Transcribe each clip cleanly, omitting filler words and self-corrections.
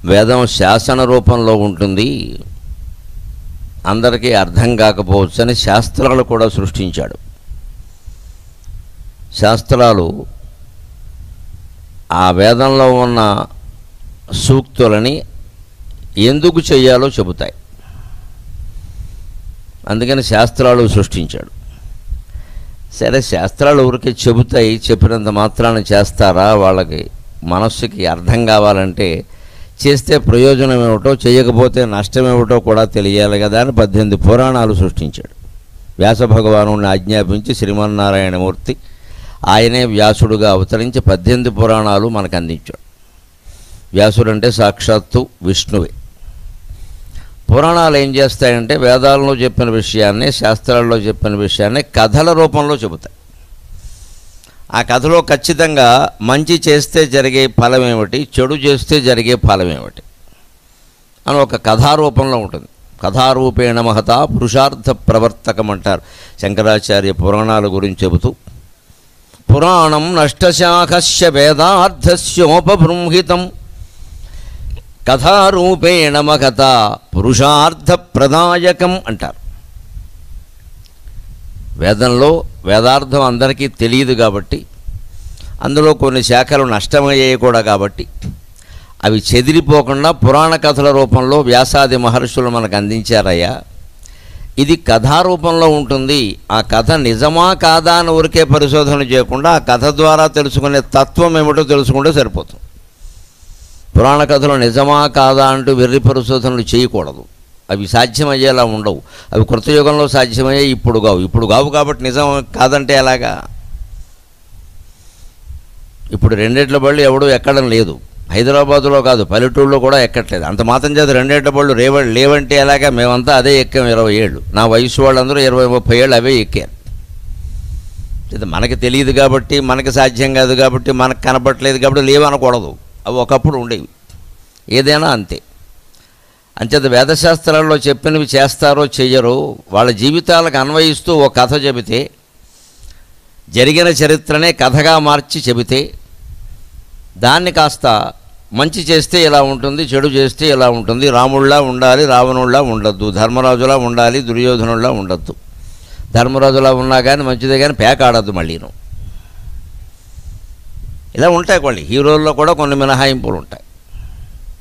వేదం శాసన రూపంలో ఉంటుంది, అందరికీ అర్థం కాకపోవచ్చు అని శాస్త్రాలు కూడా సృష్టించాడు. శాస్త్రాలు ఆ వేదంలో ఉన్న సూక్తులని ఎందుకు చేయాలో చెబుతాయి. అందుకని శాస్త్రాలు సృష్టించాడు. సరే, శాస్త్రాలు ఊరికే చెబుతాయి, చెప్పినంత మాత్రాన్ని చేస్తారా? వాళ్ళకి మనస్సుకి అర్థం కావాలంటే చేస్తే ప్రయోజనం ఏమిటో, చేయకపోతే నష్టం ఏమిటో కూడా తెలియాలి కదా అని 18 పురాణాలు సృష్టించాడు. వ్యాస భగవానుడిని ఆజ్ఞాపించి శ్రీమన్నారాయణమూర్తి ఆయనే వ్యాసుడుగా అవతరించి 18 పురాణాలు మనకు అందించాడు. వ్యాసుడు అంటే సాక్షాత్తు విష్ణువే. పురాణాలు ఏం చేస్తాయంటే వేదాలలో చెప్పిన విషయాన్ని, శాస్త్రాల్లో చెప్పిన విషయాన్ని కథల రూపంలో చెబుతాయి. ఆ కథలో ఖచ్చితంగా మంచి చేస్తే జరిగే ఫలం ఏమిటి, చెడు చేస్తే జరిగే ఫలం ఏమిటి అని ఒక కథారూపంలో ఉంటుంది. కథారూపేణ మహత పురుషార్థ ప్రవర్తకం అంటారు శంకరాచార్య పురాణాల గురించి చెబుతూ. పురాణం నష్టశాఖస్య వేదార్థస్యోపబృంహితం కథారూపేణ మహత పురుషార్థ ప్రదాయకం అంటారు. వేదంలో వేదార్థం అందరికీ తెలియదు కాబట్టి, అందులో కొన్ని శాఖలు నష్టమయ్యాయి కూడా కాబట్టి, అవి చెదిరిపోకుండా పురాణ కథల రూపంలో వ్యాసాది మహర్షులు మనకు అందించారయ్యా. ఇది కథారూపంలో ఉంటుంది. ఆ కథ నిజమా కాదా అని ఊరికే పరిశోధన చేయకుండా ఆ కథ ద్వారా తెలుసుకునే తత్వం ఏమిటో తెలుసుకుంటే సరిపోతుంది. పురాణ కథలు నిజమా కాదా అంటూ వెర్రి పరిశోధనలు చేయకూడదు. అవి సాధ్యమయ్యేలా ఉండవు. అవి కృతయుగంలో సాధ్యమయ్యాయి, ఇప్పుడు కావు కాబట్టి నిజం కాదంటే ఎలాగా? ఇప్పుడు 2 ఏళ్ల బళ్ళు ఎవడూ ఎక్కడం లేదు. హైదరాబాదులో కాదు, పల్లెటూళ్ళలో కూడా ఎక్కట్లేదు. అంత మాత్రం చేత 2 ఏళ్ల బళ్ళు లేవంటే ఎలాగా? మేమంతా అదే ఎక్కాం 20 ఏళ్ళు. నా వయసు వాళ్ళందరూ 20-30 ఏళ్ళు అవే ఎక్కారు. మనకి తెలియదు కాబట్టి, మనకి సాధ్యం కాదు కాబట్టి, మనకు కనపట్లేదు కాబట్టి లేవనకూడదు. అవి ఒకప్పుడు ఉండేవి. ఏదైనా అంతే. అంచేత వేదశాస్త్రాల్లో చెప్పినవి చేస్తారో చెయ్యరో వాళ్ళ జీవితాలకు అన్వయిస్తూ ఓ కథ చెబితే, జరిగిన చరిత్రనే కథగా మార్చి చెబితే, దాన్ని కాస్త మంచి చేస్తే ఇలా ఉంటుంది, చెడు చేస్తే ఇలా ఉంటుంది, రాముళ్ళా ఉండాలి, రావణుళ్ళా ఉండద్దు, ధర్మరాజులా ఉండాలి, దుర్యోధనుళ్ళా ఉండద్దు, ధర్మరాజులా ఉన్నా కానీ మంచిదే కానీ పేకాడద్దు మళ్ళీను, ఇలా ఉంటాయి. కొన్ని హీరోల్లో కూడా కొన్ని మినహాయింపులు ఉంటాయి.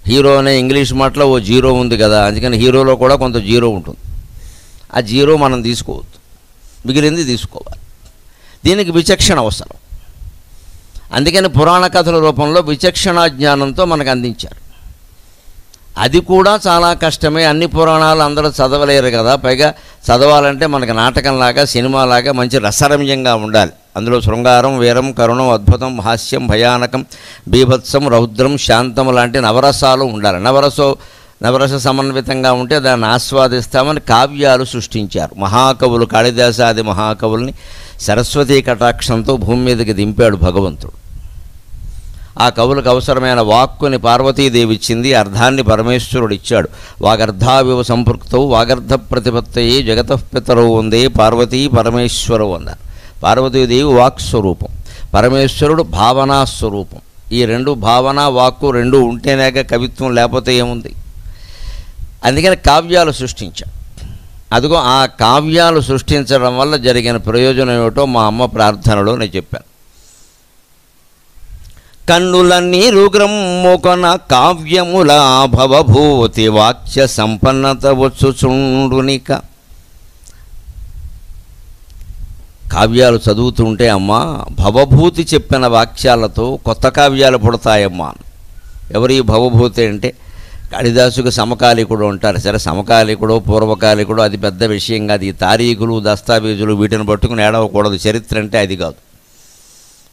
హీరో అనే ఇంగ్లీష్ మాటలో ఓ జీరో ఉంది కదా, అందుకని హీరోలో కూడా కొంత జీరో ఉంటుంది. ఆ జీరో మనం తీసుకోవద్దు, మిగిలింది తీసుకోవాలి. దీనికి విచక్షణ అవసరం. అందుకని పురాణ కథల రూపంలో విచక్షణ జ్ఞానంతో మనకు అందించారు. అది కూడా చాలా కష్టమే. అన్ని పురాణాలు అందరూ చదవలేరు కదా. పైగా చదవాలంటే మనకి నాటకంలాగా, సినిమాలాగా మంచి రసరమ్యంగా ఉండాలి. అందులో శృంగారం, వీరం, కరుణం, అద్భుతం, హాస్యం, భయానకం, బీభత్సం, రౌద్రం, శాంతం లాంటి నవరసాలు ఉండాలి. నవరస సమన్వితంగా ఉంటే దాన్ని ఆస్వాదిస్తామని కావ్యాలు సృష్టించారు మహాకవులు. కాళిదాసాది మహాకవుల్ని సరస్వతీ కటాక్షంతో భూమి మీదకి దింపాడు భగవంతుడు. ఆ కవులకు అవసరమైన వాక్కుని పార్వతీదేవి ఇచ్చింది, అర్థాన్ని పరమేశ్వరుడు ఇచ్చాడు. వాగర్ధావివ సంపృక్తౌ వాగర్ధ ప్రతిపత్తయే జగతఃపితరౌ వందే పార్వతీ పరమేశ్వరవు అన్నారు. పార్వతీదేవి వాక్స్వరూపం, పరమేశ్వరుడు భావనాస్వరూపం. ఈ రెండు, భావన వాక్కు రెండు ఉంటేనేక కవిత్వం, లేకపోతే ఏముంది? అందుకని కావ్యాలు సృష్టించాడు. అదిగో ఆ కావ్యాలు సృష్టించడం వల్ల జరిగిన ప్రయోజనం ఏమిటో మా అమ్మ ప్రార్థనలో నేను చెప్పాను. కన్నుల నీరుగ్రమ్ముకొన కావ్యముల భవభూతి వాక్య సంపన్నత వచ్చుచుండునిక. కావ్యాలు చదువుతుంటే అమ్మా భవభూతి చెప్పిన వాక్యాలతో కొత్త కావ్యాలు పుడతాయమ్మా. ఎవరి భవభూతి అంటే కాళిదాసుకు సమకాలికుడు అంటారు. సరే, సమకాలికుడు పూర్వకాలికుడు అది పెద్ద విషయం కాదు. ఈ తారీఖులు, దస్తావేజులు వీటిని పట్టుకుని ఏడవకూడదు. చరిత్ర అంటే అది కాదు.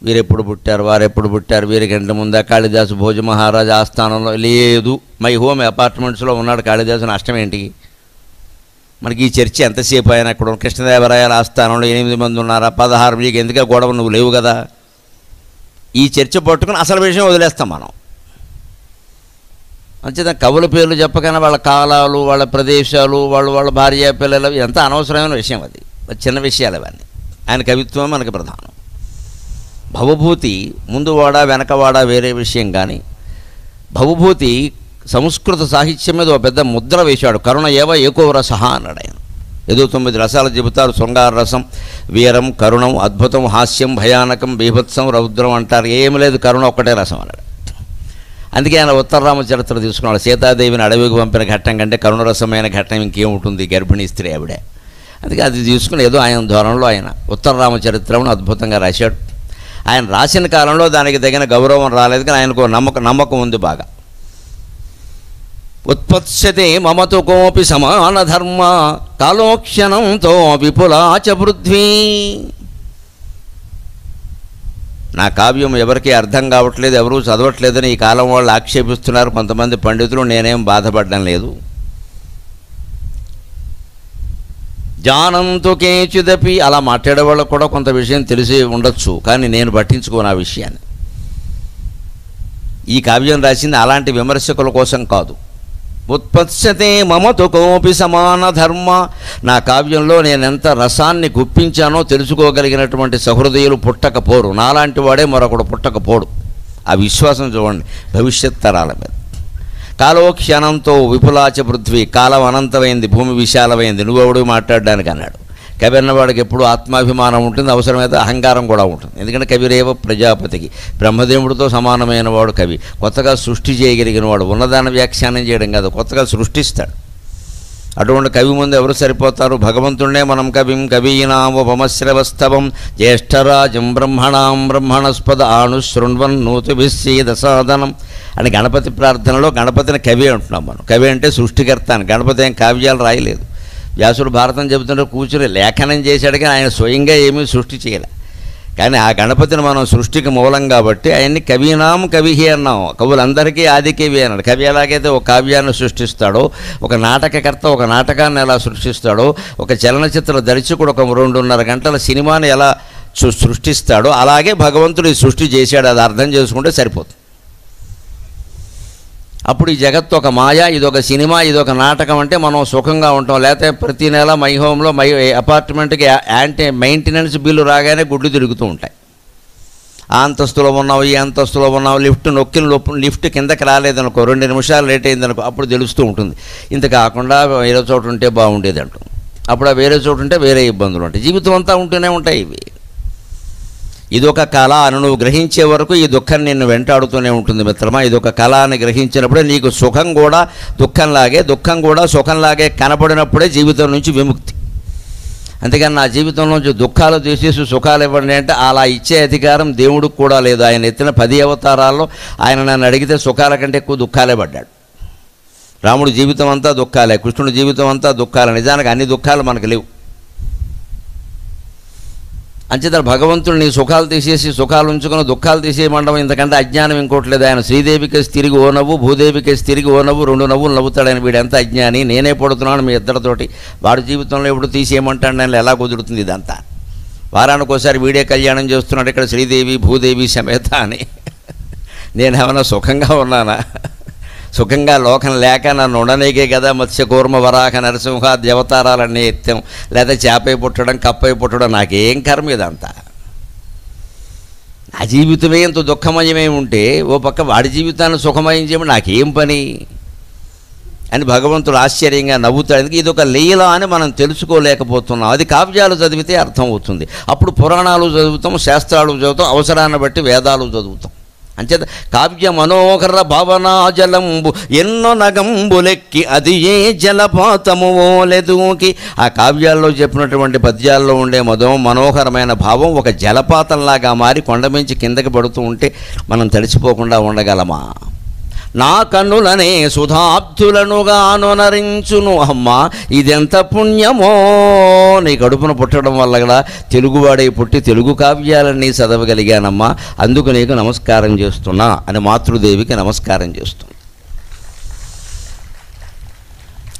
వీరెప్పుడు పుట్టారు, వారెప్పుడు పుట్టారు, వీరికంటే ముందా కాళిదాసు భోజ మహారాజు ఆస్థానంలో లేదు. మై హోమ్ అపార్ట్మెంట్స్లో ఉన్నాడు కాళిదాసు. నష్టం ఏంటి మనకి? ఈ చర్చ ఎంతసేపు అయినా అక్కడ కృష్ణదేవరాయల ఆస్థానంలో 8 మంది ఉన్నారా, 16, మీకు ఎందుకే గొడవ, నువ్వు లేవు కదా. ఈ చర్చ పట్టుకుని అసలు విషయం వదిలేస్తాం మనం. అంచేత కవుల పేర్లు చెప్పకనే వాళ్ళ కాలాలు, వాళ్ళ ప్రదేశాలు, వాళ్ళ భార్య పిల్లలు, ఎంత అనవసరమైన విషయం అది. చిన్న విషయాలు అవన్నీ. ఆయన కవిత్వం మనకి ప్రధానం. భవభూతి ముందువాడా వెనకవాడా వేరే విషయం, కానీ భవభూతి సంస్కృత సాహిత్యం మీద ఒక పెద్ద ముద్ర వేశాడు. కరుణ ఏవ ఏకో రసహ అన్నాడు ఆయన. ఏదో 9 రసాలు చెబుతారు. శృంగార రసం, వీరం, కరుణం, అద్భుతం, హాస్యం, భయానకం, బీభత్సం, రౌద్రం అంటారు. ఏమి లేదు, కరుణ ఒక్కటే రసం అన్నాడు. అందుకే ఆయన ఉత్తర రామచరిత్ర తీసుకున్నాడు. సీతాదేవిని అడవికి పంపిన ఘట్టం కంటే కరుణరసమైన ఘట్టం ఇంకేముంటుంది, గర్భిణీ స్త్రీ ఆవిడే. అందుకే అది తీసుకుని ఏదో ఆయన ధోరణిలో ఆయన ఉత్తర రామచరిత్రను అద్భుతంగా రాశాడు. ఆయన రాసిన కాలంలో దానికి తగిన గౌరవం రాలేదు, కానీ ఆయనకు నమ్మకం ఉంది బాగా. ఉత్పత్స్యతే మమతు కోపి సమాన ధర్మ కాలోక్షణంతో విపులాచ పృథ్వీ. నా కావ్యం ఎవరికి అర్థం కావట్లేదు, ఎవరూ చదవట్లేదని ఈ కాలం వాళ్ళు ఆక్షేపిస్తున్నారు కొంతమంది పండితులు. నేనేం బాధపడడం లేదు. జానంతు కేచిదపి, అలా మాట్లాడే వాళ్ళకు కూడా కొంత విషయం తెలిసి ఉండొచ్చు, కానీ నేను పట్టించుకోను ఆ విషయాన్ని. ఈ కావ్యం రాసింది అలాంటి విమర్శకుల కోసం కాదు. ఉత్పత్స్యతే మమతు కోపి సమాన ధర్మ, నా కావ్యంలో నేనెంత రసాన్ని గుప్పించానో తెలుసుకోగలిగినటువంటి సహృదయులు పుట్టకపోరు. నాలాంటి వాడే మరొకడు పుట్టకపోడు. ఆ విశ్వాసం చూడండి భవిష్యత్ తరాల మీద. కాలోక్షణంతో విపులాచ పృథ్వీ, కాలం అనంతమైంది, భూమి విశాలమైంది, నువ్వెవడు మాట్లాడడానికి అన్నాడు. కవి అన్నవాడికి ఎప్పుడు ఆత్మాభిమానం ఉంటుంది, అవసరమైతే అహంకారం కూడా ఉంటుంది. ఎందుకంటే కవిరేవ ప్రజాపతికి, బ్రహ్మదేవుడితో సమానమైన వాడు కవి. కొత్తగా సృష్టి చేయగలిగిన వాడు, ఉన్నదాన్ని వ్యాఖ్యానం చేయడం కాదు, కొత్తగా సృష్టిస్తాడు. అటువంటి కవి ముందు ఎవరు సరిపోతారు? భగవంతుడే మనం కవిం కవీనాముపమశ్రవస్తవం జ్యేష్ఠరాజం బ్రహ్మణాం బ్రహ్మణస్పద ఆనుశృణ్వన్ నూతిభిస్సీదసాదనం అని గణపతి ప్రార్థనలో గణపతిని కవి అంటున్నాం మనం. కవి అంటే సృష్టికర్త అని. గణపతి ఏం కావ్యాలు రాయలేదు. వ్యాసుడు భారతం చెబుతుంటే కూర్చుని లేఖనం చేశాడు, కానీ ఆయన స్వయంగా ఏమీ సృష్టి చేయలే. కానీ ఆ గణపతిని మనం సృష్టికి మూలం కాబట్టి ఆయన్ని కవీనాం కవిహి అన్నాం. కవులందరికీ ఆది కవి అన్నాడు. కవి ఎలాగైతే ఒక కావ్యాన్ని సృష్టిస్తాడో, ఒక నాటకకర్త ఒక నాటకాన్ని ఎలా సృష్టిస్తాడో, ఒక చలనచిత్ర దర్శకుడు ఒక 2.5 గంటల సినిమాని ఎలా సృష్టిస్తాడో, అలాగే భగవంతుడు ఈ సృష్టి చేశాడు. అది అర్థం చేసుకుంటే సరిపోతుంది. అప్పుడు ఈ జగత్తు ఒక మాయ, ఇదొక సినిమా, ఇదొక నాటకం అంటే మనం సుఖంగా ఉంటాం. లేకపోతే ప్రతి నెల మై హోమ్లో అపార్ట్మెంట్కి మెయింటెనెన్స్ బిల్లు రాగానే గుడ్లు తిరుగుతూ ఉంటాయి. ఆ అంతస్తులో ఉన్నావు, ఈ అంతస్తులో ఉన్నావు, లిఫ్ట్ లిఫ్ట్ కిందకి రాలేదనుకో, 2 నిమిషాలు లేట్ అయిందనుకో, అప్పుడు తెలుస్తూ ఉంటుంది. ఇంత కాకుండా వేరే చోటు ఉంటే బాగుండేది అంటూ. అప్పుడు ఆ వేరే చోటు ఉంటే వేరే ఇబ్బందులు ఉంటాయి. జీవితం అంతా ఉంటూనే ఉంటాయి ఇవి. ఇదొక కళ అని నువ్వు గ్రహించే వరకు ఈ దుఃఖం నిన్ను వెంటాడుతూనే ఉంటుంది మిత్రమా. ఇదొక కళ అని గ్రహించినప్పుడే నీకు సుఖం కూడా దుఃఖంలాగే, దుఃఖం కూడా సుఖంలాగే కనపడినప్పుడే జీవితం నుంచి విముక్తి. అంతేగాని నా జీవితం నుంచి దుఃఖాలు తీసేసి సుఖాలు ఇవ్వండి అంటే అలా ఇచ్చే అధికారం దేవుడికి కూడా లేదు. ఆయన ఎత్తిన 10 అవతారాల్లో ఆయన నన్ను అడిగితే సుఖాల కంటే ఎక్కువ దుఃఖాలే పడ్డాడు. రాముడి జీవితం అంతా దుఃఖాలే, కృష్ణుడి జీవితం అంతా దుఃఖాలే. నిజానికి అన్ని దుఃఖాలు మనకు లేవు. అంచేత భగవంతుడు నీ సుఖాలు తీసేసి సుఖాలు ఉంచుకుని దుఃఖాలు తీసేయమండడం ఇంతకంటే అజ్ఞానం ఇంకోట్లేదు. ఆయన శ్రీదేవికేసి తిరిగి ఓ నవ్వు, భూదేవికేసి తిరిగి ఓ నవ్వు, 2 నవ్వులు నవ్వుతాడని. వీడు ఎంత అజ్ఞాని, నేనే పడుతున్నాను మీ ఇద్దరితోటి. వాడి జీవితంలో ఎప్పుడు తీసేయమంటాడు, నేను ఎలా కుదురుతుంది ఇదంతా. వారానికి ఒకసారి వీడే కళ్యాణం చేస్తున్నాడు ఇక్కడ శ్రీదేవి భూదేవి సమేత అని. నేనేమన్నా సుఖంగా ఉన్నానా? సుఖంగా లోకం లేక నన్ను ఉండనీకే కదా మత్స్య కూర్మ వరాహ నరసింహ దేవతారాలన్నీ ఎత్తాం. లేదా చేపై పుట్టడం కప్పై పుట్టడం, నాకేం కర్మ ఇదంతా. నా జీవితమే ఇంత దుఃఖమయమై ఉంటే ఓ పక్క వాడి జీవితాన్ని సుఖమయం చేయమని నాకేం పని అని భగవంతుడు ఆశ్చర్యంగా నవ్వుతాడు. ఇది ఒక లీల అని మనం తెలుసుకోలేకపోతున్నాం. అది కావ్యాలు చదివితే అర్థం అవుతుంది. అప్పుడు పురాణాలు చదువుతాం, శాస్త్రాలు చదువుతాం, అవసరాన్ని బట్టి వేదాలు చదువుతాం. అంచేత కావ్య మనోహర భావనాజలంబు ఎన్నో నగంబులెక్కి అది ఏ జలపాతము ఓలెదూకి. ఆ కావ్యాల్లో చెప్పినటువంటి పద్యాల్లో ఉండే మనోహరమైన భావం ఒక జలపాతంలాగా మారి కొండమించి కిందకి పడుతూ ఉంటే మనం తడిసిపోకుండా ఉండగలమా? నా కన్నులనే సుధాబ్దులనుగాను నరించును. అమ్మా ఇదెంత పుణ్యమో, నీ కడుపున పుట్టడం వల్ల కూడా తెలుగువాడై పుట్టి తెలుగు కావ్యాలన్నీ చదవగలిగానమ్మా, అందుకు నీకు నమస్కారం చేస్తున్నా అని మాతృదేవికి నమస్కారం చేస్తున్నా.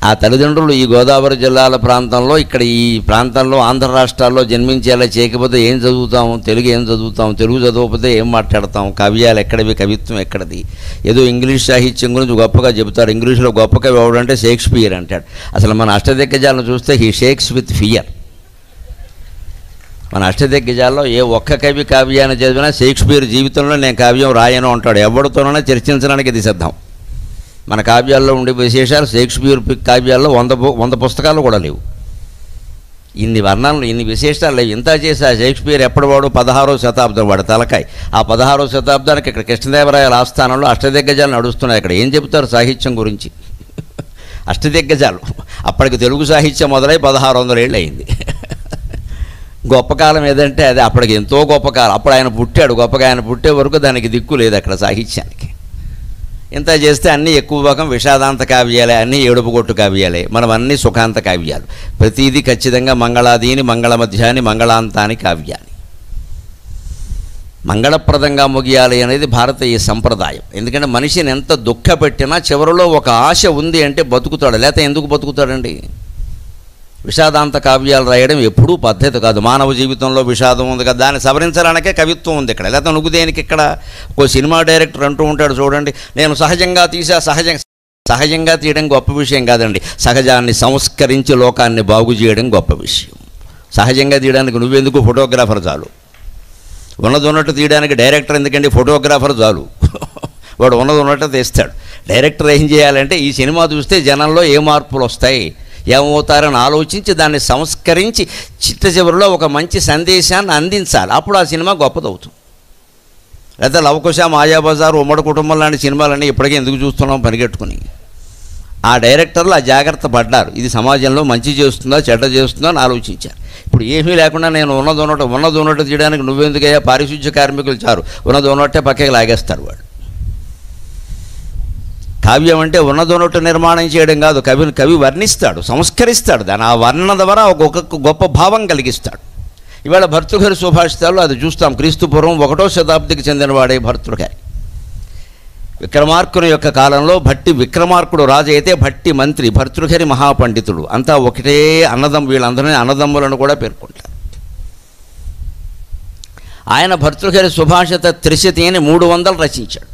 ఆ తల్లిదండ్రులు ఈ గోదావరి జిల్లాల ప్రాంతంలో, ఇక్కడ ఈ ప్రాంతంలో ఆంధ్ర రాష్ట్రాల్లో జన్మించేలా చేయకపోతే ఏం చదువుతాము? తెలుగు ఏం చదువుతాము? తెలుగు చదవకపోతే ఏం మాట్లాడతాం? కావ్యాలు ఎక్కడివి? కవిత్వం ఎక్కడిది? ఏదో ఇంగ్లీష్ సాహిత్యం గురించి గొప్పగా చెబుతారు. ఇంగ్లీష్లో గొప్ప కవి ఎవడంటే షేక్స్పియర్ అంటాడు. అసలు మన అష్టదిగ్గజాలను చూస్తే హీ షేక్స్ విత్ ఫియర్. మన అష్టదిగ్గజాల్లో ఏ ఒక్క కవి కావ్యాన్ని చదివినా షేక్స్పియర్ జీవితంలో నేను కావ్యం రాయను అంటాడు. ఎవరితోనైనా చర్చించడానికి ఇది సిద్ధం. మన కావ్యాల్లో ఉండే విశేషాలు షేక్స్పియర్ కావ్యాల్లో 100 పుస్తకాలు కూడా లేవు. ఇన్ని వర్ణనలు, ఇన్ని విశేషాలు లేవు. ఇంత చేసి ఆ షేక్స్పియర్ ఎప్పటివాడు 16వ శతాబ్దం వాడు తలకాయ. ఆ 16వ శతాబ్దానికి ఇక్కడ కృష్ణదేవరాయల ఆస్థానంలో అష్టదిగ్గజాలు నడుస్తున్నాయి. ఇక్కడ ఏం చెబుతారు సాహిత్యం గురించి? అష్టదిగ్గజాలు. అప్పటికి తెలుగు సాహిత్యం మొదలై 1600 ఏళ్ళు అయింది. గొప్ప కాలం ఏదంటే అది అప్పటికి ఎంతో గొప్ప కాలం. అప్పుడు ఆయన పుట్టాడు, గొప్పగా ఆయన పుట్టే వరకు దానికి దిక్కు లేదు అక్కడ సాహిత్యానికి. ఇంత చేస్తే అన్నీ ఎక్కువ భాగం విషాదాంత కావ్యాలే, అన్నీ ఏడుపుగొట్టు కావ్యాలే. మనం అన్నీ సుఖాంత కావ్యాలు. ప్రతిదీ ఖచ్చితంగా మంగళాదీని, మంగళమధ్యాని, మంగళాంతాని కావ్యాన్ని. మంగళప్రదంగా ముగియాలి అనేది భారతీయ సంప్రదాయం. ఎందుకంటే మనిషిని ఎంత దుఃఖపెట్టినా చివరిలో ఒక ఆశ ఉంది అంటే బతుకుతాడు, లేకపోతే ఎందుకు బతుకుతాడండి? విషాదాంత కావ్యాలు రాయడం ఎప్పుడూ పద్ధతి కాదు. మానవ జీవితంలో విషాదం ఉంది కదా, దాన్ని సవరించడానికే కవిత్వం ఉంది ఇక్కడ. లేకపోతే నువ్వు దేనికి ఇక్కడ? ఒక సినిమా డైరెక్టర్ అంటూ ఉంటాడు చూడండి, నేను సహజంగా తీసా. సహజంగా తీయడం గొప్ప విషయం కాదండి, సహజాన్ని సంస్కరించి లోకాన్ని బాగు చేయడం గొప్ప విషయం. సహజంగా తీయడానికి నువ్వెందుకు? ఫోటోగ్రాఫర్ చాలు. ఉన్నది ఉన్నట్టు తీయడానికి డైరెక్టర్ ఎందుకండి? ఫోటోగ్రాఫర్ చాలు. వాడు ఉన్నది ఉన్నట్టు తీస్తాడు. డైరెక్టర్ ఏం చేయాలంటే ఈ సినిమా చూస్తే జనంలో ఏ మార్పులు వస్తాయి, ఏమవుతారని ఆలోచించి దాన్ని సంస్కరించి చిట్ట చివరిలో ఒక మంచి సందేశాన్ని అందించాలి. అప్పుడు ఆ సినిమా గొప్పదవుతుంది. లేదా లవకుశ, మాయాబజార్, ఉమ్మడి కుటుంబం లాంటి సినిమాలన్నీ ఇప్పటికే ఎందుకు చూస్తున్నాం పరిగెట్టుకుని? ఆ డైరెక్టర్లు ఆ జాగ్రత్త పడ్డారు, ఇది సమాజంలో మంచి చేస్తుందా చెడ్డ చేస్తుందా అని ఆలోచించారు. ఇప్పుడు ఏమీ లేకుండా నేను ఉన్నది ఉన్నట్టు తీయడానికి నువ్వెందుకయ్యా? పారిశుద్ధ్య కార్మికులు చారు, ఉన్నది ఉన్నట్టే పక్కకి లాగేస్తారు వాడు. కావ్యం అంటే ఉన్నదొన్నట్టు నిర్మాణం చేయడం కాదు, కవి వర్ణిస్తాడు, సంస్కరిస్తాడు దాన్ని. ఆ వర్ణన ద్వారా ఒక గొప్ప భావం కలిగిస్తాడు. ఇవాళ భర్తృహరి సుభాషితాలు అది చూస్తాం. క్రీస్తుపూర్వం 1వ శతాబ్దికి చెందినవాడే భర్తృహరి. విక్రమార్కుని యొక్క కాలంలో విక్రమార్కుడు రాజు అయితే భట్టి మంత్రి, భర్తృహరి మహాపండితుడు. అంతా ఒకటే అన్నదమ్ము. వీళ్ళందరినీ అన్నదమ్ములను కూడా పేర్కొంటారు. ఆయన భర్తృహరి సుభాషిత త్రిశతి అని 300 రచించాడు.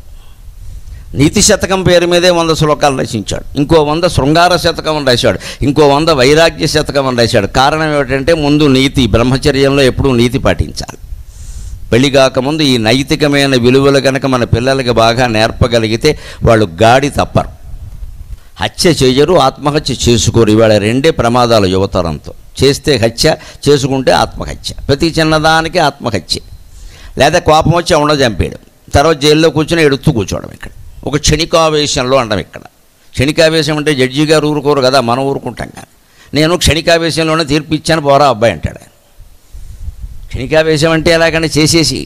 నీతి శతకం పేరు మీదే 100 శ్లోకాలు రచించాడు. ఇంకో 100 శృంగార శతకం అని రాశాడు. ఇంకో 100 వైరాగ్య శతకం అని రాశాడు. కారణం ఏమిటంటే ముందు నీతి, బ్రహ్మచర్యంలో ఎప్పుడూ నీతి పాటించాలి. పెళ్లి కాకముందు ఈ నైతికమైన విలువలు కనుక మన పిల్లలకి బాగా నేర్పగలిగితే వాళ్ళు గాడి తప్పరు, హత్య చేయరు, ఆత్మహత్య చేసుకోరు. ఇవాళ రెండే ప్రమాదాలు యువతరంతో. చేస్తే హత్య, చేసుకుంటే ఆత్మహత్య. ప్రతి చిన్నదానికి ఆత్మహత్య. లేదా కోపం వచ్చి ఎవడో చంపేయడం, తర్వాత జైల్లో కూర్చొని ఎడుతూ కూర్చోవడం. ఇక్కడ ఒక క్షణికావేశంలో అంటాం. ఇక్కడ క్షణికావేశం అంటే జడ్జి గారు ఊరుకోరు కదా, మనం ఊరుకుంటాం. కానీ నేను క్షణికావేశంలోనే తీర్పు ఇచ్చాను పోరా అబ్బాయి అంటాడు. క్షణికావేశం అంటే ఎలాగంటే చేసేసి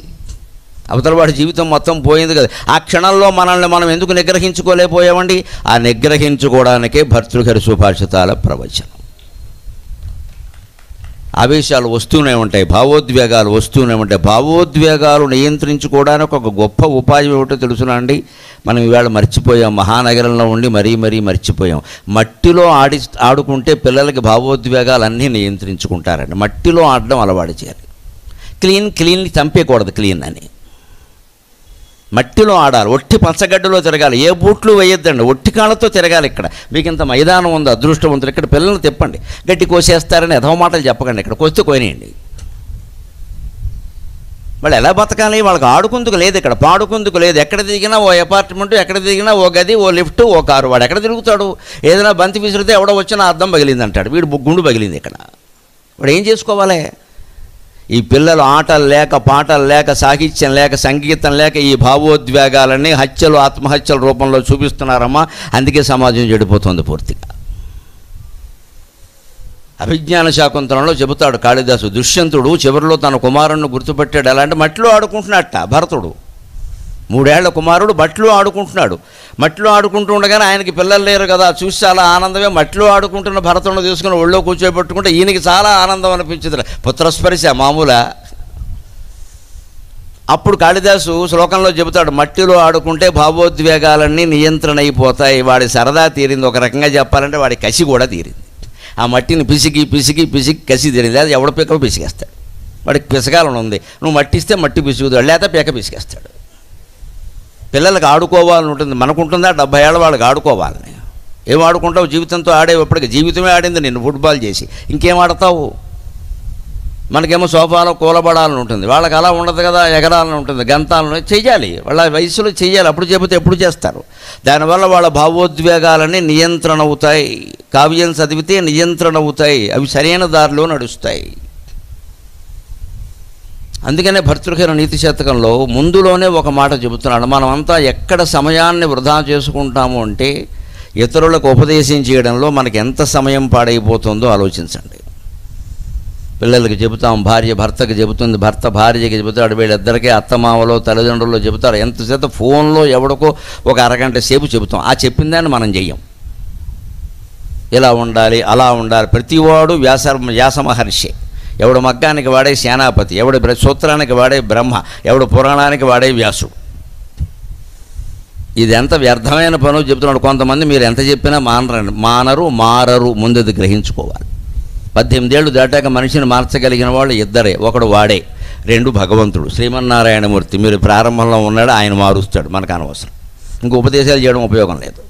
అవతల వాడి జీవితం మొత్తం పోయింది కదా. ఆ క్షణంలో మనల్ని మనం ఎందుకు నిగ్రహించుకోలేకపోయామండి? ఆ నిగ్రహించుకోవడానికే భర్తృహరి సుభాషితాల ప్రవచనం. ఆవేశాలు వస్తూనే ఉంటాయి, భావోద్వేగాలు వస్తూనే ఉంటాయి. భావోద్వేగాలు నియంత్రించుకోవడానికి ఒక గొప్ప ఉపాయం ఏమిటో తెలుసునా అండి? మనం ఇవాళ మర్చిపోయాం, మహానగరంలో ఉండి మరీ మర్చిపోయాం. మట్టిలో ఆడుకుంటే పిల్లలకి భావోద్వేగాలు అన్నీ నియంత్రించుకుంటారండి. మట్టిలో ఆడడం అలవాటు చేయాలి. క్లీన్ని చంపేయకూడదు, క్లీన్ అని. మట్టిలో ఆడాలి, ఒట్టి పచ్చగడ్డలో తిరగాలి, ఏ బూట్లు వేయొద్దండి, ఒట్టి కాళ్ళతో తిరగాలి. ఇక్కడ మీకు ఇంత మైదానం ఉంది, అదృష్టవంతులు. ఇక్కడ పిల్లల్ని తిప్పండి, గట్టి కోసేస్తారని ఎదవ మాటలు చెప్పకండి. ఇక్కడ కోస్తే కోనేయండి. వాళ్ళు ఎలా బతకాలి? వాళ్ళకి ఆడుకుందుకు లేదు, ఇక్కడ పాడుకుందుకు లేదు. ఎక్కడ దిగినా ఓ అపార్ట్మెంటు, ఎక్కడ దిగినా ఓ గది, ఓ లిఫ్ట్, ఓ కారు. వాడు ఎక్కడ తిరుగుతాడు? ఏదైనా బంతి విసిరితే ఎవడో వచ్చినా అద్దం పగిలింది అంటాడు, వీడు గుండు పగిలింది. ఇక్కడ వాడు ఏం చేసుకోవాలి? ఈ పిల్లలు ఆటలు లేక, పాటలు లేక, సాహిత్యం లేక, సంగీతం లేక ఈ భావోద్వేగాలన్నీ హత్యలు, ఆత్మహత్యల రూపంలో చూపిస్తున్నారమ్మా. అందుకే సమాజం చెడిపోతుంది పూర్తిగా. అభిజ్ఞాన శాకుంతలంలో చెబుతాడు కాళిదాసు, దుష్యంతుడు చివరిలో తన కుమారుణ్ణి గుర్తుపెట్టాడు. ఎలా అంటే మట్టిలో ఆడుకుంటున్నట్ట భరతుడు. 3 ఏళ్ల కుమారుడు మట్టిలో ఆడుకుంటున్నాడు. మట్టిలో ఆడుకుంటూ ఉండగానే ఆయనకి పిల్లలు లేరు కదా, చూసి చాలా ఆనందమే. మట్టిలో ఆడుకుంటున్న భరతుడిని తీసుకుని ఒళ్ళో కూర్చోబెట్టుకుంటే ఈయనకి చాలా ఆనందం అనిపించింది. పుత్రస్పర్శ మామూలా? అప్పుడు కాళిదాసు శ్లోకంలో చెబుతాడు, మట్టిలో ఆడుకుంటే భావోద్వేగాలన్నీ నియంత్రణ అయిపోతాయి. వాడి సరదా తీరింది. ఒక రకంగా చెప్పాలంటే వాడి కసి కూడా తీరింది. ఆ మట్టిని పిసికి కసి తీరింది. అది ఎవడ పీక పిసికేస్తాడు. వాడికి పిసగాలని ఉంది, నువ్వు మట్టి ఇస్తే మట్టి పిసుకుతాడు, లేదా పీక పిసికేస్తాడు. పిల్లలకు ఆడుకోవాలని ఉంటుంది, మనకుంటుందా? 70 ఏళ్ళ వాళ్ళకి ఆడుకోవాలని. ఏం ఆడుకుంటావు? జీవితంతో ఆడేవప్పటికి జీవితమే ఆడింది నిన్ను ఫుట్బాల్ చేసి, ఇంకేం ఆడతావు? మనకేమో సోఫాలో కూలబడాలని ఉంటుంది, వాళ్ళకి అలా ఉండదు కదా, ఎగరాలని ఉంటుంది, గంతాలను చెయ్యాలి, వాళ్ళ వయసులో చెయ్యాలి. అప్పుడు చెబితే ఎప్పుడు చేస్తారు? దానివల్ల వాళ్ళ భావోద్వేగాలన్నీ నియంత్రణ అవుతాయి. కావ్యం చదివితే నియంత్రణ అవుతాయి, అవి సరైన దారిలో నడుస్తాయి. అందుకనే భర్తృహరి నీతి శతకంలో ముందులోనే ఒక మాట చెబుతున్నాడు. మనమంతా ఎక్కడ సమయాన్ని వృధా చేసుకుంటాము అంటే ఇతరులకు ఉపదేశం చేయడంలో మనకి ఎంత సమయం పాడైపోతుందో ఆలోచించండి. పిల్లలకి చెబుతాం, భార్య భర్తకి చెబుతుంది, భర్త భార్యకి చెబుతాడు, వీళ్ళిద్దరికీ అత్తమామలో తల్లిదండ్రులు చెబుతారు. ఎంతసేపు ఫోన్లో ఎవడికో ఒక అరగంట సేపు చెబుతాం, ఆ చెప్పిందాన్ని మనం చెయ్యం. ఇలా ఉండాలి, అలా ఉండాలి. ప్రతివాడు వ్యాస మహర్షి. ఎవడు మగ్గానికి వాడే సేనాపతి, ఎవడు సూత్రానికి వాడే బ్రహ్మ, ఎవడు పురాణానికి వాడే వ్యాసుడు. ఇది ఎంత వ్యర్థమైన పనో చెబుతున్నాడు. కొంతమంది మీరు ఎంత చెప్పినా మారరు, ముందు గ్రహించుకోవాలి. 18 ఏళ్ళు దాటాక మనిషిని మార్చగలిగిన వాళ్ళు ఇద్దరే, ఒకడు వాడే, 2 భగవంతుడు శ్రీమన్నారాయణమూర్తి. మీరు ప్రారంభంలో ఉన్నాడు, ఆయన మారుస్తాడు, మనకు అనవసరం. ఇంక ఉపదేశాలు చేయడం ఉపయోగం లేదు.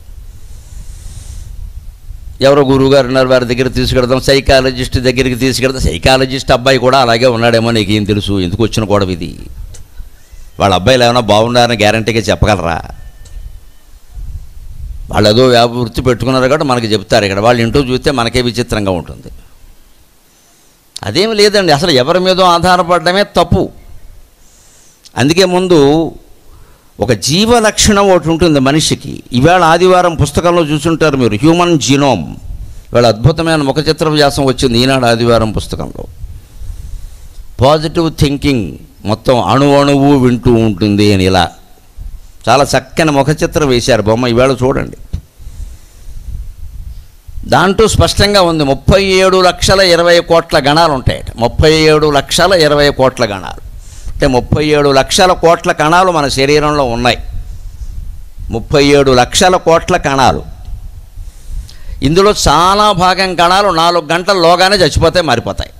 ఎవరో గురువుగారు ఉన్నారు, వారి దగ్గర తీసుకెడతాం, సైకాలజిస్ట్ దగ్గరికి తీసుకెడతాం. సైకాలజిస్ట్ అబ్బాయి కూడా అలాగే ఉన్నాడేమో, నీకేం తెలుసు, ఎందుకు వచ్చిన గొడవ ఇది? వాళ్ళ అబ్బాయిలు ఏమైనా బాగున్నారని గ్యారంటీగా చెప్పగలరా? వాళ్ళు ఏదో వృత్తి పెట్టుకున్నారు కాబట్టి మనకి చెప్తారు. ఇక్కడ వాళ్ళు ఇంటూ చూస్తే మనకే విచిత్రంగా ఉంటుంది. అదేమి లేదండి, అసలు ఎవరి మీదో ఆధారపడడమే తప్పు. అందుకే ముందు ఒక జీవ లక్షణం ఒకటి ఉంటుంది మనిషికి. ఈవేళ ఆదివారం పుస్తకంలో చూసుంటారు మీరు, హ్యూమన్ జీనోమ్. ఇవాళ అద్భుతమైన ముఖ చిత్ర వ్యాసం వచ్చింది ఈనాడు ఆదివారం పుస్తకంలో. పాజిటివ్ థింకింగ్ మొత్తం అణువు వింటూ ఉంటుంది అని ఇలా చాలా చక్కని ముఖ చిత్రం వేశారు, బొమ్మ ఈవేళ చూడండి. దాంట్లో స్పష్టంగా ఉంది 37,20,00,000 గణాలు ఉంటాయట. 37,20,00,000 గణాలు అంటే 37,00,000 కణాలు మన శరీరంలో ఉన్నాయి. 37,00,000 కణాలు. ఇందులో చాలా భాగం కణాలు 4 గంటల్లోగానే చచ్చిపోతాయి, మారిపోతాయి.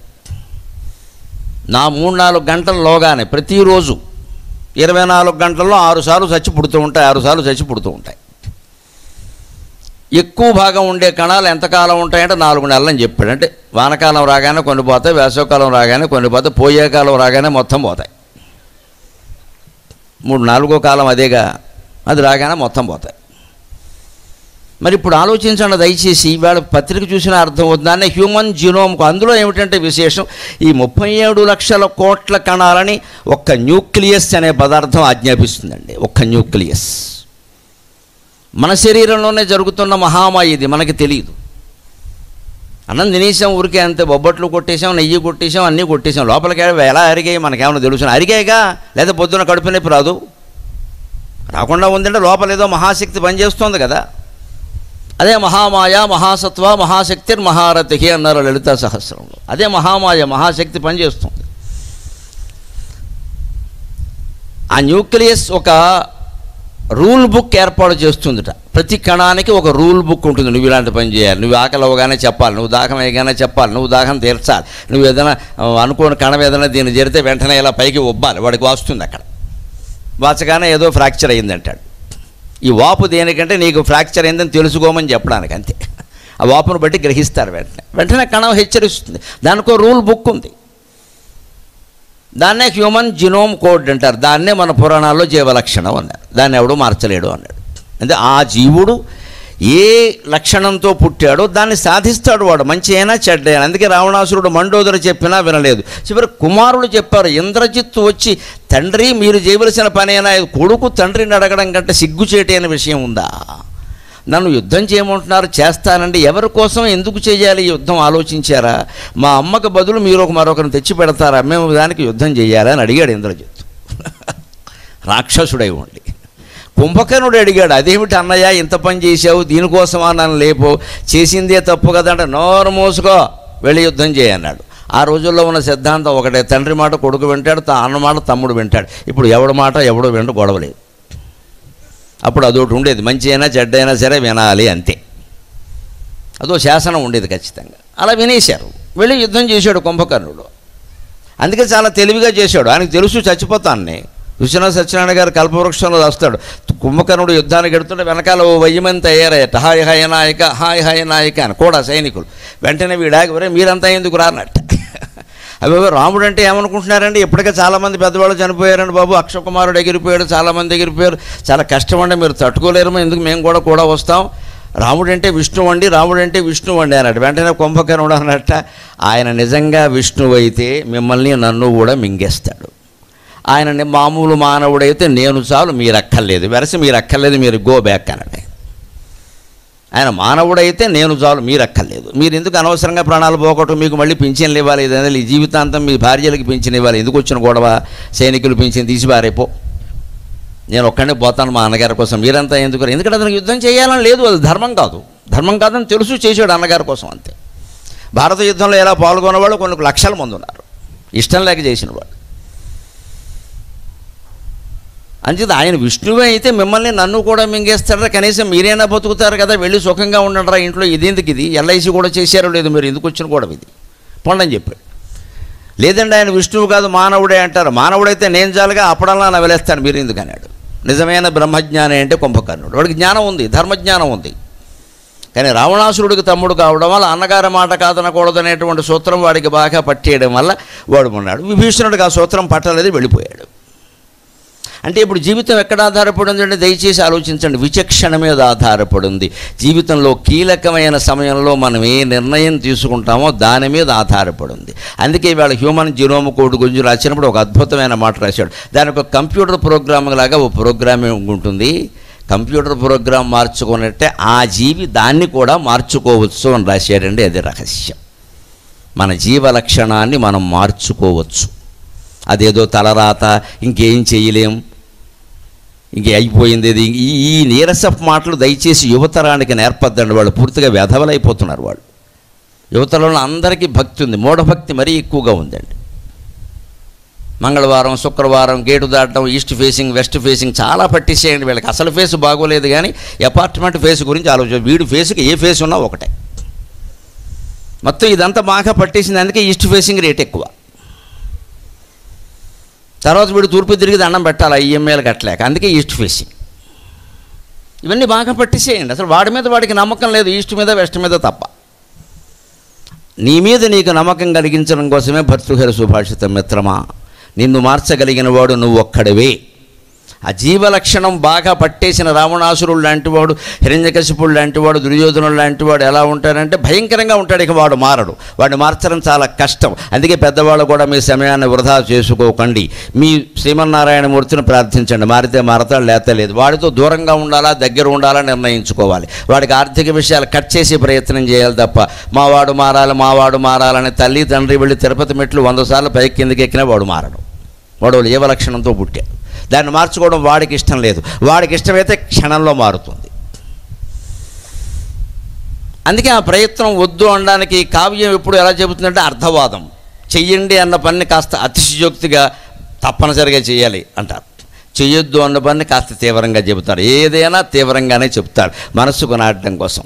3-4 గంటల్లోగానే ప్రతిరోజు 24 గంటల్లో 6 సార్లు చచ్చి పుడుతూ ఉంటాయి, 6 సార్లు చచ్చి పుడుతూ ఉంటాయి. ఎక్కువ భాగం ఉండే కణాలు ఎంతకాలం ఉంటాయంటే 4 నెలలని చెప్పాడు. అంటే వానకాలం రాగానే కొన్ని పోతాయి, వేసవకాలం రాగానే కొన్ని పోతాయి, పోయే కాలం రాగానే మొత్తం పోతాయి. 3-4 కాలం అదేగా, అది రాగానే మొత్తం పోతాయి. మరి ఇప్పుడు ఆలోచించండి దయచేసి, ఇవాళ పత్రిక చూసిన అర్థం అవుతుంది. దాన్ని హ్యూమన్ జీనోమ్కు. అందులో ఏమిటంటే విశేషం, ఈ 37,00,000 కణాలని ఒక్క న్యూక్లియస్ అనే పదార్థం ఆజ్ఞాపిస్తుందండి. ఒక్క న్యూక్లియస్. మన శరీరంలోనే జరుగుతున్న మహామాయ ఇది, మనకి తెలియదు. అన్నం తినేసాం ఊరికే అంతే, బొబ్బట్లు కొట్టేసాం, నెయ్యి కొట్టేసాం, అన్నీ కొట్టేసాం. లోపలికి ఎలా అరిగాయి మనకేమైనా తెలుసు? అరిగాయిగా, లేదా పొద్దున కడుపు నొప్పి రాదు? రాకుండా ఉందంటే లోపల ఏదో మహాశక్తి పనిచేస్తుంది కదా. అదే మహామాయ, మహాసత్వ, మహాశక్తిర్ మహారథి అన్నారు లలితా సహస్రంలో. అదే మహామాయ, మహాశక్తి పనిచేస్తుంది. ఆ న్యూక్లియస్ ఒక రూల్ బుక్ ఏర్పాటు చేస్తుందిట. ప్రతి కణానికి ఒక రూల్ బుక్ ఉంటుంది. నువ్వు ఇలాంటి పని చేయాలి, నువ్వు ఆకలి అవగానే చెప్పాలి, నువ్వు దాహం వేయగానే చెప్పాలి, నువ్వు దాహం తీర్చాలి, నువ్వు ఏదైనా అనుకోని కణం ఏదైనా దీన్ని చేరితే వెంటనే ఇలా పైకి ఉబ్బాలి, వాడికి వాస్తుంది. అక్కడ వాచగానే ఏదో ఫ్రాక్చర్ అయిందంటాడు. ఈ వాపు దేనికంటే నీకు ఫ్రాక్చర్ అయిందని తెలుసుకోమని చెప్పడానికి, అంతే. ఆ వాపును బట్టి గ్రహిస్తారు వెంటనే కణం హెచ్చరిస్తుంది. దానికో రూల్ బుక్ ఉంది. దాన్నే హ్యూమన్ జీనోమ్ కోడ్ అంటారు. దాన్నే మన పురాణాల్లో జీవలక్షణం అన్నారు. దాన్ని ఎవడు మార్చలేడు అన్నాడు. అంటే ఆ జీవుడు ఏ లక్షణంతో పుట్టాడో దాన్ని సాధిస్తాడు వాడు, మంచి అయినా చెడ్డ అయినా. అందుకే రావణాసురుడు మండోదరి చెప్పినా వినలేదు. చివరి కుమారులు చెప్పారు. ఇంద్రజిత్తు వచ్చి, తండ్రి మీరు చేయవలసిన పని అయినా, కొడుకు తండ్రిని అడగడం కంటే సిగ్గుచేటి అనే విషయం ఉందా? నన్ను యుద్ధం చేయమంటున్నారు, చేస్తానండి. ఎవరి కోసం ఎందుకు చేయాలి యుద్ధం ఆలోచించారా? మా అమ్మకు బదులు మీరు మరొకరిని తెచ్చి పెడతారా? మేము దానికి యుద్ధం చేయాలని అడిగాడు ఇంద్రజిత్తు. రాక్షసుడై ఉండి. కుంభకర్ణుడు అడిగాడు, అదేమిటి అన్నయ్య ఇంత పని చేసావు, దీనికోసమా నన్ను లేపో, చేసిందే తప్పు కదంటే, నోరు మూసుకో, వెళ్ళి యుద్ధం చేయన్నాడు. ఆ రోజుల్లో ఉన్న సిద్ధాంతం ఒకటే, తండ్రి మాట కొడుకు వింటాడు, అన్న మాట తమ్ముడు వింటాడు. ఇప్పుడు ఎవడి మాట ఎవడో వింటూ గొడవలేదు. అప్పుడు అదొకటి ఉండేది, మంచి అయినా చెడ్డ అయినా సరే వినాలి, అంతే. అదో శాసనం ఉండేది ఖచ్చితంగా. అలా వినేశారు. వెళ్ళి యుద్ధం చేశాడు కుంభకర్ణుడు. అందుకే చాలా తెలివిగా చేశాడు. ఆయనకు తెలుసు చచ్చిపోతాన్ని. విశ్వనాథ సత్యనారాయణ గారు కల్పవృక్షంలో రాస్తాడు, కుంభకర్ణుడు యుద్ధానికి ఎడుతుంటే వెనకాల 1000 మంది తయారయ్యట. హాయ్ హాయ్ నాయక, హాయ్ హాయ్ నాయక అని కూడా సైనికులు. వెంటనే వీడాగి, మీరంతా ఎందుకు రానట్ట. అవి రాముడు అంటే ఏమనుకుంటున్నారండి, ఇప్పటికే చాలామంది పెద్దవాళ్ళు చనిపోయారండి బాబు, అక్షకుమారుడు ఎగిరిపోయాడు, చాలామంది ఎగిరిపోయారు, చాలా కష్టం అండి, మీరు తట్టుకోలేరు, ఎందుకు మేము కూడా వస్తాం, రాముడు అంటే విష్ణువు అండి, రాముడు అంటే విష్ణువు అండి అన్నాడు. వెంటనే కుంభకర్ణుడు అన్నట్ట, ఆయన నిజంగా విష్ణువు అయితే మిమ్మల్ని నన్ను కూడా మింగేస్తాడు, ఆయన మామూలు మానవుడైతే నేను చాలు, మీరు అక్కర్లేదు, వెరసి మీరు అక్కర్లేదు, మీరు గో బ్యాక్ అన్నాడు. ఆయన మానవుడైతే నేను చాలు, మీరు అక్కర్లేదు, మీరు ఎందుకు అనవసరంగా ప్రాణాలు పోగొట్టు, మీకు మళ్ళీ పింఛన్లు ఇవ్వాలి, ఇదే ఈ జీవితాంతం మీ భార్యలకు పింఛన్ ఇవ్వాలి, ఎందుకు వచ్చిన గొడవ, సైనికులు పింఛన్ తీసి పారైపో, నేను ఒక్కడే పోతాను మా అన్నగారి కోసం, మీరంతా ఎందుకు, ఎందుకంటే అతనికి యుద్ధం చేయాలని లేదు, అది ధర్మం కాదని తెలుసు, చేసాడు అన్నగారి కోసం అంతే. భారత యుద్ధంలో ఎలా పాల్గొన్నవాళ్ళు కొన్ని లక్షల మంది ఉన్నారు, ఇష్టం లేక చేసిన వాళ్ళు. అంచేది ఆయన విష్ణువే అయితే మిమ్మల్ని నన్ను కూడా మింగేస్తారా, కనీసం మీరైనా బతుకుతారు కదా, వెళ్ళి సుఖంగా ఉండరా ఇంట్లో, ఇదేందుకు ఇది ఎల్ఐసి కూడా చేశారో లేదు, మీరు ఎందుకు వచ్చిన కూడా ఇది పొండని చెప్పాడు. లేదండి ఆయన విష్ణువు కాదు మానవుడే అంటారు, మానవుడైతే నేను జాలుగా అప్పుడల్లా నవలేస్తాను, మీరు ఎందుకు అన్నాడు. నిజమైన బ్రహ్మజ్ఞానం అంటే కుంభకర్ణుడు, వాడికి జ్ఞానం ఉంది, ధర్మజ్ఞానం ఉంది, కానీ రావణాసురుడికి తమ్ముడు కావడం వల్ల అన్నగారి మాట కాదనకూడదు అనేటువంటి సూత్రం వాడికి బాగా పట్టేయడం వల్ల వాడు ఉన్నాడు. విభీషణుడికి ఆ సూత్రం పట్టలేదు, వెళ్ళిపోయాడు. అంటే ఇప్పుడు జీవితం ఎక్కడ ఆధారపడి ఉందంటే దయచేసి ఆలోచించండి, విచక్షణ మీద ఆధారపడి ఉంది. జీవితంలో కీలకమైన సమయంలో మనం ఏ నిర్ణయం తీసుకుంటామో దాని మీద ఆధారపడి ఉంది. అందుకే ఇవాళ హ్యూమన్ జీనోమ్ కోడ్ గురించి రాసినప్పుడు ఒక అద్భుతమైన మాట రాశాడు. దానికి ఒక కంప్యూటర్ ప్రోగ్రామింగ్ లాగా ఒక ప్రోగ్రామింగ్ ఉంటుంది. కంప్యూటర్ ప్రోగ్రామ్ మార్చుకున్నట్టే ఆ జీవి దాన్ని కూడా మార్చుకోవచ్చు అని రాశాడండి. అది రహస్యం. మన జీవ లక్షణాన్ని మనం మార్చుకోవచ్చు. అదేదో తలరాత ఇంకేం చేయలేం, ఇంకే అయిపోయింది ఇది, ఈ నీరసపు మాటలు దయచేసి యువతరానికి నేర్పద్దండి. వాళ్ళు పూర్తిగా వెధవలైపోతున్నారు. వాళ్ళు యువతరంలో అందరికీ భక్తి ఉంది, మూఢభక్తి మరీ ఎక్కువగా ఉందండి. మంగళవారం శుక్రవారం గేటు దాటడం, ఈస్ట్ ఫేసింగ్ వెస్ట్ ఫేసింగ్ చాలా పట్టిసేయండి. వీళ్ళకి అసలు ఫేస్ బాగోలేదు కానీ అపార్ట్మెంట్ ఫేస్ గురించి ఆలోచన, వీడి ఫేస్కి ఏ ఫేస్ ఉన్నా ఒకటే. మొత్తం ఇదంతా బాగా పట్టేసింది. అందుకే ఈస్ట్ ఫేసింగ్ రేట్ ఎక్కువ. తర్వాత వీడు తూర్పు తిరిగి దండం పెట్టాలి ఈఎంఐలు కట్టలేక, అందుకే ఈస్ట్ ఫేసింగ్. ఇవన్నీ బాగా పట్టిసేయండి. అసలు వాడి మీద వాడికి నమ్మకం లేదు, ఈస్ట్ మీద వెస్ట్ మీద తప్ప. నీ మీద నీకు నమ్మకం కలిగించడం కోసమే భర్తృహరి సుభాషితం, మిత్రమా నిన్ను మార్చగలిగిన వాడు నువ్వు ఒక్కడివే. ఆ జీవలక్షణం బాగా పట్టేసిన రావణాసురుడు లాంటివాడు, హిరణ్యకశిపుడు లాంటివాడు, దుర్యోధనుడు లాంటివాడు ఎలా ఉంటాడంటే భయంకరంగా ఉంటాడు. ఇక వాడు మారడు, వాడిని మార్చడం చాలా కష్టం. అందుకే పెద్దవాళ్ళు కూడా మీ సమయాన్ని వృధా చేసుకోకండి. మీ శ్రీమన్నారాయణమూర్తిని ప్రార్థించండి, మారితే మారతాడు, లేతే లేదు. వాడితో దూరంగా ఉండాలా దగ్గర ఉండాలా నిర్ణయించుకోవాలి. వాడికి ఆర్థిక విషయాలు కట్ చేసే ప్రయత్నం చేయాలి తప్ప మావాడు మారాలని తల్లి తండ్రి వెళ్ళి తిరుపతి మెట్లు 100 సార్లు పైకి కిందకి ఎక్కినా వాడు మారడు. వాడు జీవలక్షణంతో పుట్టాడు. దాన్ని మార్చుకోవడం వాడికి ఇష్టం లేదు. వాడికి ఇష్టమైతే క్షణంలో మారుతుంది. అందుకే ఆ ప్రయత్నం వద్దు అనడానికి కావ్యం ఎప్పుడు ఎలా చెబుతుందంటే అర్థవాదం. చెయ్యండి అన్న పని కాస్త అతిశయోక్తిగా తప్పనిసరిగా చేయాలి అంటారు. చెయ్యొద్దు అన్న పని కాస్త తీవ్రంగా చెబుతారు. ఏదైనా తీవ్రంగానే చెప్తారు మనస్సుకు నాటడం కోసం.